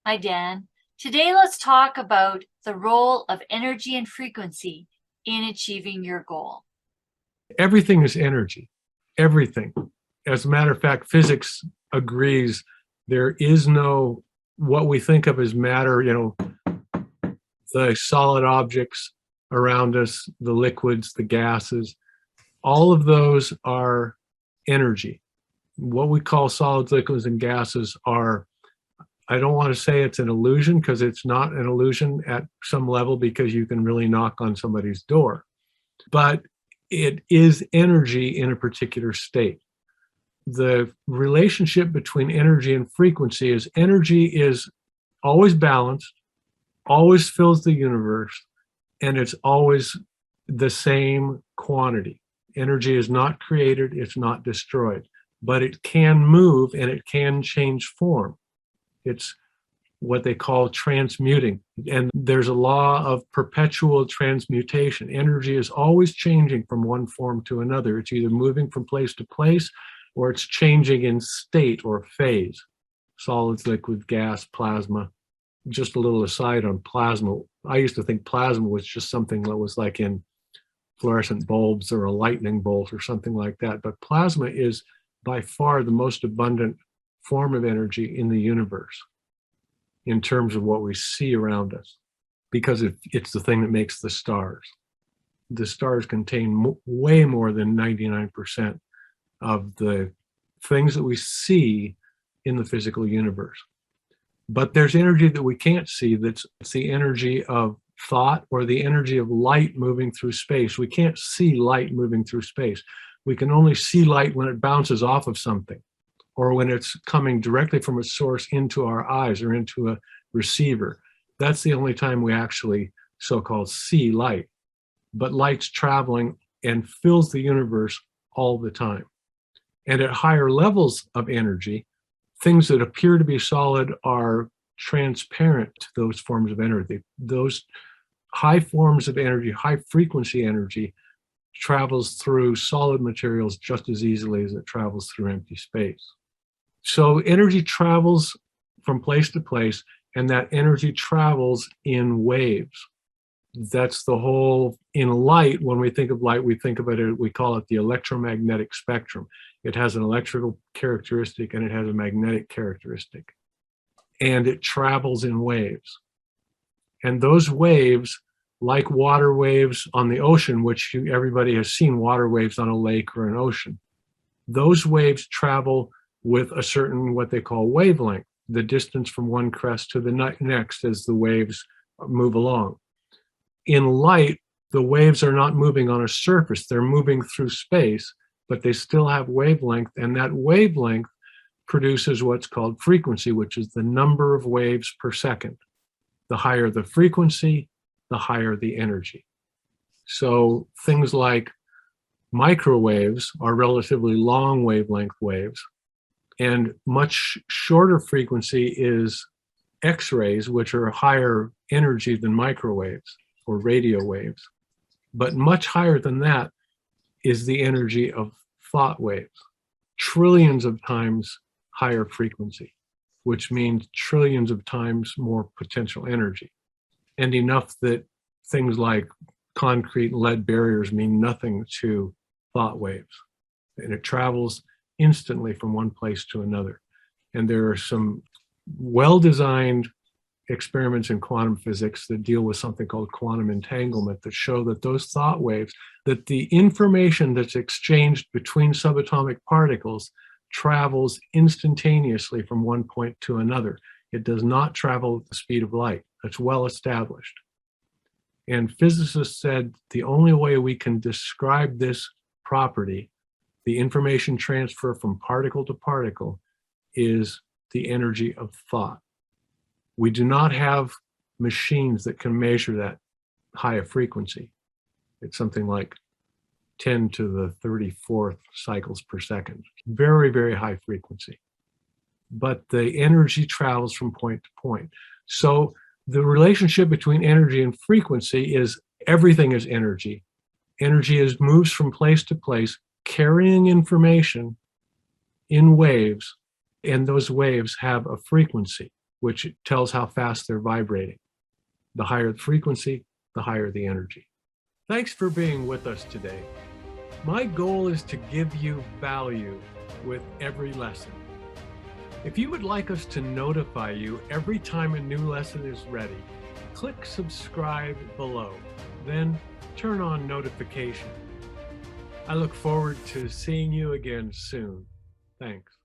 Hi, Dan. Today, let's talk about the role of energy and frequency in achieving your goal. Everything is energy. Everything. As a matter of fact, physics agrees there is no what we think of as matter, the solid objects around us, the liquids, the gases, all of those are energy. What we call solids, liquids, and gases are, I don't want to say it's an illusion, because it's not an illusion at some level, because you can really knock on somebody's door. But it is energy in a particular state. The relationship between energy and frequency is energy is always balanced, always fills the universe, and it's always the same quantity. Energy is not created, it's not destroyed, but it can move and it can change form. It's what they call transmuting. And there's a law of perpetual transmutation. Energy is always changing from one form to another. It's either moving from place to place, or it's changing in state or phase. Solids, liquid, gas, plasma. Just a little aside on plasma. I used to think plasma was just something that was like in fluorescent bulbs or a lightning bolt or something like that. But plasma is by far the most abundant form of energy in the universe in terms of what we see around us, because it's the thing that makes the stars. The stars contain way more than 99% of the things that we see in the physical universe. But there's energy that we can't see, that's the energy of thought, or the energy of light moving through space. We can't see light moving through space. We can only see light when it bounces off of something, or when it's coming directly from a source into our eyes or into a receiver. That's the only time we actually so-called see light. But light's traveling and fills the universe all the time. And at higher levels of energy, things that appear to be solid are transparent to those forms of energy. Those high forms of energy, high frequency energy, travels through solid materials just as easily as it travels through empty space. So energy travels from place to place, and that energy travels in waves. That's the whole, in light, when we think of light, we think of it, we call it the electromagnetic spectrum. It has an electrical characteristic and it has a magnetic characteristic. And it travels in waves. And those waves, like water waves on the ocean, which everybody has seen water waves on a lake or an ocean, those waves travel with a certain, what they call wavelength, the distance from one crest to the next as the waves move along. In light, the waves are not moving on a surface, they're moving through space, but they still have wavelength, and that wavelength produces what's called frequency, which is the number of waves per second. The higher the frequency, the higher the energy. So things like microwaves are relatively long wavelength waves, and much shorter frequency is X-rays, which are higher energy than microwaves or radio waves. But much higher than that is the energy of thought waves, trillions of times higher frequency, which means trillions of times more potential energy, and enough that things like concrete and lead barriers mean nothing to thought waves. And it travels instantly from one place to another. And there are some well-designed experiments in quantum physics that deal with something called quantum entanglement that show that those thought waves, that the information that's exchanged between subatomic particles travels instantaneously from one point to another. It does not travel at the speed of light. That's well established. And physicists said the only way we can describe this property, the information transfer from particle to particle, is the energy of thought. We do not have machines that can measure that high a frequency. It's something like 10 to the 34th cycles per second. Very, very high frequency. But the energy travels from point to point. So the relationship between energy and frequency is everything is energy. Energy moves from place to place, carrying information in waves, and those waves have a frequency. which tells how fast they're vibrating. The higher the frequency, the higher the energy. Thanks for being with us today. My goal is to give you value with every lesson. If you would like us to notify you every time a new lesson is ready, click subscribe below, then turn on notification. I look forward to seeing you again soon. Thanks.